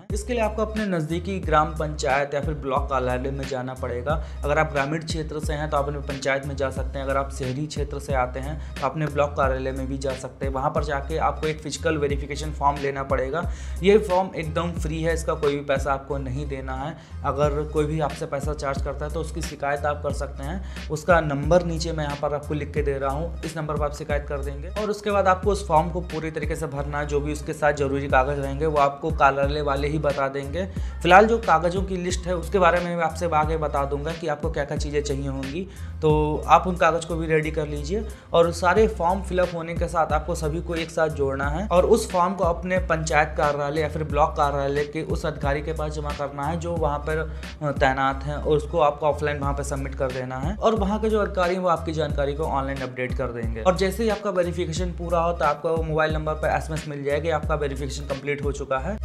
इसके लिए आपको अपने नज़दीकी ग्राम पंचायत या फिर ब्लॉक कार्यालय में जाना पड़ेगा। अगर आप ग्रामीण क्षेत्र से हैं तो आप अपने पंचायत में जा सकते हैं, अगर आप शहरी क्षेत्र से आते हैं तो अपने ब्लॉक कार्यालय में भी जा सकते हैं। वहाँ पर जाके आपको एक फिजिकल वेरिफिकेशन फॉर्म लेना पड़ेगा। ये फॉर्म एकदम फ्री है, इसका कोई भी पैसा आपको नहीं देना है। अगर कोई भी आपसे पैसा चार्ज करता है तो उसकी शिकायत आप कर सकते हैं। उसका नंबर नीचे मैं यहाँ पर आपको लिख के दे रहा हूँ, इस नंबर पर आप शिकायत कर देंगे और उसके बाद आपको उस फॉर्म को पूरी तरीके से भरना है। जो भी उसके साथ जरूरी कागज रहेंगे वो आपको कार्यालय वाले ही बता देंगे। फिलहाल जो कागजों की लिस्ट है उसके बारे में मैं आपसे आगे बता दूंगा कि आपको क्या क्या चीज़ें चाहिए होंगी, तो आप उन कागज को भी रेडी कर लीजिए। और सारे फॉर्म फिलअप होने के साथ आपको सभी को एक साथ जोड़ना है और उस फॉर्म को अपने पंचायत कार्यालय या फिर ब्लॉक कार्यालय के उस अधिकारी के पास जमा करना है जो वहाँ पर तैनात हैं, और उसको आपको ऑफलाइन वहाँ पर सबमिट कर देना है और वहाँ के जो अधिकारी हैं वो आपकी जानकारी को ऑनलाइन अपडेट कर देंगे। और जैसे ही आपका वेरिफिकेशन पूरा हो तो आपको मोबाइल नंबर पर SMS मिल जाएगी, आपका वेरिफिकेशन कंप्लीट हो चुका है।